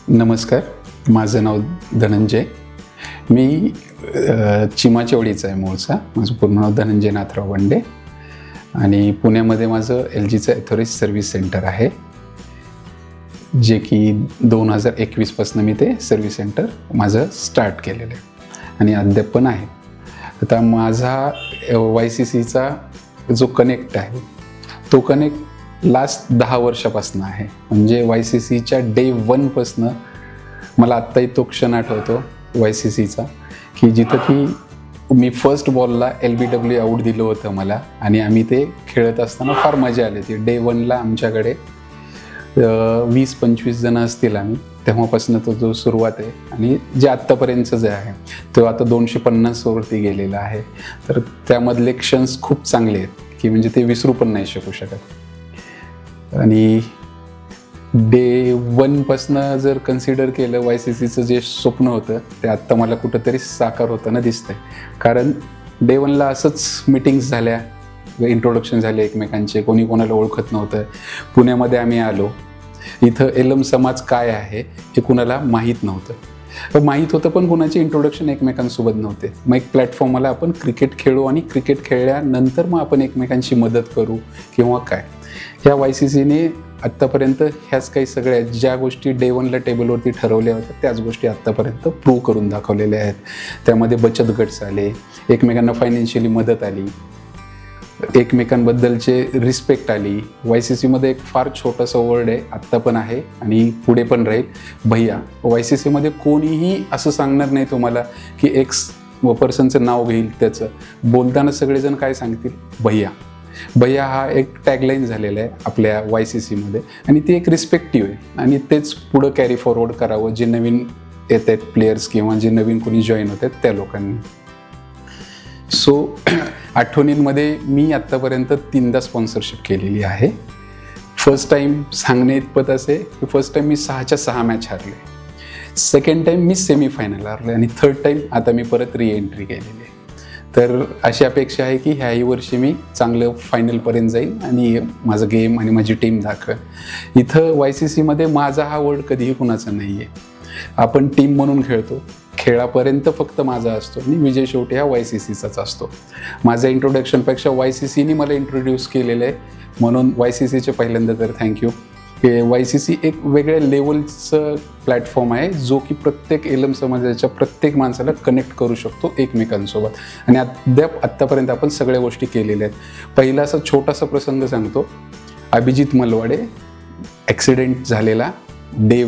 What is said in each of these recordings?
नमस्कार, माझं नाव धनंजय. मी चिमाचेवाडीचा आहे मूळचा. माझं पूर्ण नाव धनंजय नाथराव बंडे आणि पुण्यामध्ये माझं LGचं ॲथॉरिटी सर्व्हिस सेंटर आहे, जे की 2021पासून मी ते सर्व्हिस सेंटर माझं स्टार्ट केलेलं आहे आणि अद्याप पण आहे. आता माझा YCCचा जो कनेक्ट आहे तो कनेक्ट लास्ट 10 वर्षापासून आहे. म्हणजे YCCच्या डे 1पासून मला आत्ताही तो क्षण आठवतो YCCचा, की जिथं की मी फर्स्ट बॉलला LBW आऊट दिलं होतं मला आणि आम्ही ते खेळत असताना फार मजा आली होती. डे 1ला आमच्याकडे 20-25 जण असतील आम्ही. तेव्हापासून तो जो सुरुवात आहे आणि जे आत्तापर्यंतचं जे आहे तो आता 250वरती गेलेला आहे. तर त्यामधले क्षणस खूप चांगले आहेत की म्हणजे ते विसरू पण नाही शकू शकत. आणि डे 1पासनं जर कन्सिडर केलं YCCचं जे स्वप्न होतं ते आत्ता मला कुठंतरी साकार होताना दिसतंय. कारण डे 1ला असंच मीटिंग्स झाल्या, इंट्रोडक्शन झाले एकमेकांचे, कोणी कोणाला ओळखत नव्हतं. पुण्यामध्ये आम्ही आलो, इथं एलम समाज काय आहे हे कुणाला माहीत नव्हतं. माहीत होतं पण कुणाचे इंट्रोडक्शन एकमेकांसोबत नव्हते. मग एक प्लॅटफॉर्म मला आपण क्रिकेट खेळू आणि क्रिकेट खेळल्यानंतर मग आपण एकमेकांची मदत करू किंवा काय. ह्या YCCने आत्तापर्यंत ह्याच काही सगळ्या ज्या गोष्टी डे 1ला टेबलवरती ठरवल्या होत्या त्याच गोष्टी आत्तापर्यंत प्रूव्ह करून दाखवलेल्या आहेत. त्यामध्ये बचत गट आले, एकमेकांना फायनान्शियली मदत आली, एकमेकांबद्दलचे रिस्पेक्ट आली. YCCमध्ये एक फार छोटासा वर्ड आहे, आत्ता पण आहे आणि पुढे पण राहील, भैया. YCCमध्ये कोणीही असं सांगणार नाही तुम्हाला की एक्स पर्सनचं नाव घेईल, त्याचं बोलताना सगळेजण काय सांगतील, भैया. भैया हा एक टॅगलाईन झालेला आहे आपल्या YCCमध्ये आणि ती एक रिस्पेक्टिव्ह आहे आणि तेच पुढं कॅरी फॉरवर्ड करावं जे नवीन येत आहेत प्लेयर्स किंवा जे नवीन कोणी जॉईन होत आहेत त्या लोकांनी. सो आठवणींमध्ये मी आत्तापर्यंत 3दा स्पॉन्सरशिप केलेली आहे. फर्स्ट टाईम सांगणे इतपत असे की फर्स्ट टाईम मी 6च्या 6 मॅच हारले, सेकंड टाईम मी सेमीफायनल हारले आणि थर्ड टाईम आता मी परत रिएंट्री केलेली आहे. तर अशी अपेक्षा आहे की ह्याही वर्षी मी चांगलं फायनलपर्यंत जाईन आणि माझं गेम आणि माझी टीम दाखवेन. इथं YCCमध्ये माझा हा वर्ड कधीही कुणाचा नाही आहे. आपण टीम म्हणून खेळतो, खेळापर्यंत फक्त माझा असतो आणि विजय शेवटी हा YCCचाच असतो. माझ्या इंट्रोडक्शनपेक्षा YCCने मला इंट्रोड्यूस केलेलं आहे, म्हणून YCCचे पहिल्यांदा तर थँक्यू. YCC एक वेगळ्या लेवलचं प्लॅटफॉर्म आहे जो की प्रत्येक एलम समाजाच्या प्रत्येक माणसाला कनेक्ट करू शकतो एकमेकांसोबत आणि आत्तापर्यंत आपण सगळ्या गोष्टी केलेल्या आहेत. पहिला असा छोटासा प्रसंग सांगतो. अभिजित मलवाडे ॲक्सिडेंट झालेला डे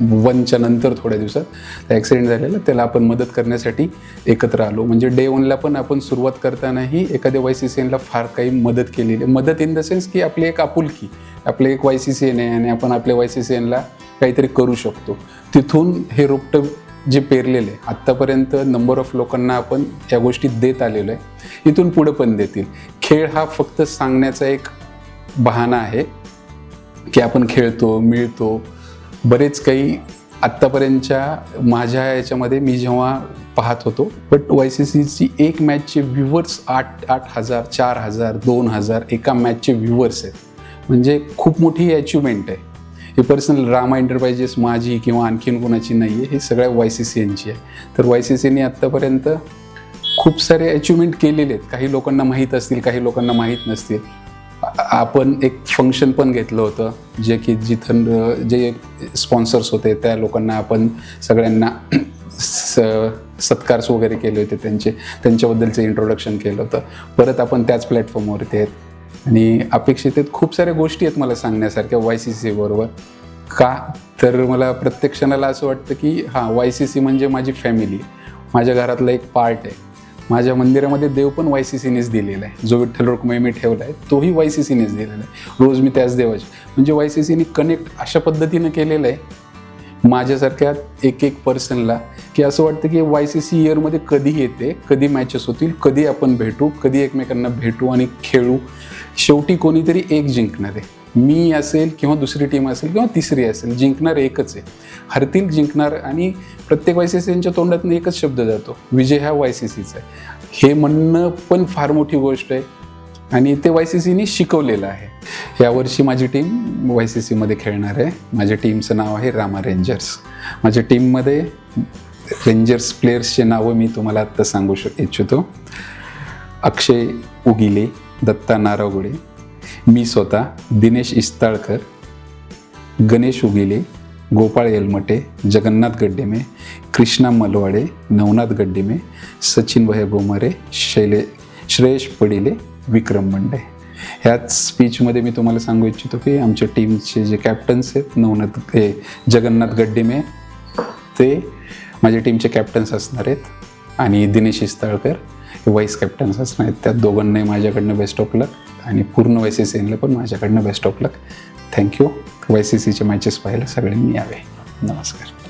1च्या नंतर थोड्या दिवसात त्या ॲक्सिडेंट झालेला, त्याला आपण मदत करण्यासाठी एकत्र आलो. म्हणजे डे 1ला पण आपण सुरुवात करतानाही एखाद्या YCCला फार काही मदत केलेली. मदत इन द सेन्स की आपली एक आपुलकी, आपले एक YCCN आहे आणि आपण आपल्या YCCNला काहीतरी करू शकतो. तिथून हे रोपटं जे पेरलेलं आहे आत्तापर्यंत नंबर ऑफ लोकांना आपण या गोष्टी देत आलेलो आहे, इथून पुढं पण देतील. खेळ हा फक्त सांगण्याचा एक बहाणा आहे की आपण खेळतो, मिळतो. बरेच काही आत्तापर्यंतच्या माझ्या याच्यामध्ये मी जेव्हा पाहत होतो, बट YCCची एक मॅचचे व्ह्यूवर्स 8,000, 4,000, 2,000 एका मॅचचे व्ह्यूवर्स आहेत. म्हणजे खूप मोठी अचिव्हमेंट आहे. ही पर्सनल रामा एंटरप्राइजेस माझी किंवा आणखीन कोणाची नाही आहे, ही सगळ्या YCCNची आहे. तर YCCने आत्तापर्यंत खूप सारे अचिव्हमेंट केलेले आहेत. काही लोकांना माहीत असतील, काही लोकांना माहीत नसतील. आपण एक फंक्शन पण घेतलं होतं जे की जिथं जे स्पॉन्सर्स होते त्या लोकांना आपण सगळ्यांना सत्कार वगैरे केले होते, त्यांच्याबद्दलचं इंट्रोडक्शन केलं होतं. परत आपण त्याच प्लॅटफॉर्मवरती आहेत आणि अपेक्षित आहेत. खूप साऱ्या गोष्टी आहेत मला सांगण्यासारख्या YCC बरोबर. का तर मला प्रत्येक क्षणाला असं वाटतं की YCC म्हणजे माझी फॅमिली, माझ्या घरातला एक पार्ट आहे. माझ्या मंदिरामध्ये देव पण YCCनेच दिलेला आहे. जो विठ्ठल रुक्मिणी मी ठेवला आहे तोही YCCनेच दिलेला आहे. रोज मी त्याच देवाचे, म्हणजे YCCने कनेक्ट अशा पद्धतीनं केलेलं आहे माझ्यासारख्या एक पर्सनला की असं वाटतं की YCC इयरमध्ये कधी येते, कधी मॅचेस होतील, कधी आपण भेटू, कधी एकमेकांना भेटू आणि खेळू. शेवटी कोणीतरी एक जिंकणार आहे. मी असेल किंवा दुसरी टीम असेल किंवा तिसरी असेल, जिंकणार एकच आहे. हरतील जिंकणार आणि प्रत्येक YCCच्या तोंडातून एकच शब्द जातो, विजय हा YCCचा आहे. हे म्हणणं पण फार मोठी गोष्ट आहे. आणि ते YCCने शिकवलेलं आहे. यावर्षी माझी टीम YCCमध्ये खेळणार आहे. माझ्या टीमचं नाव आहे रामा रेंजर्स. माझ्या टीममध्ये रेंजर्स प्लेयर्सचे नावं मी तुम्हाला आत्ता सांगू इच्छितो. अक्षय उगिले, दत्ता नारावगुडे, मी स्वतः, दिनेश इस्ताळकर, गणेश उगिले, गोपाळ येलमटे, जगन्नाथ गड्डेमे, कृष्णा मलवाडे, नवनाथ गड्डेमे, सचिन भैया बोमारे, श्रेयश पडिले, विक्रम मंडे. ह्याच स्पीचमध्ये मी तुम्हाला सांगू इच्छितो की आमच्या टीमचे जे कॅप्टन्स आहेत, जगन्नाथ गड्डेमे ते माझ्या टीमचे कॅप्टन्स असणार आहेत आणि दिनेश इस्ताळकर हे वाईस कॅप्टन्स असणार आहेत. त्या दोघांनाही माझ्याकडनं बेस्ट ऑफ लक आणि पूर्ण YCCला पण माझ्याकडनं बेस्ट ऑफ लक. थँक्यू. YCCचे मॅचेस पाहायला सगळ्यांनी यावे. नमस्कार.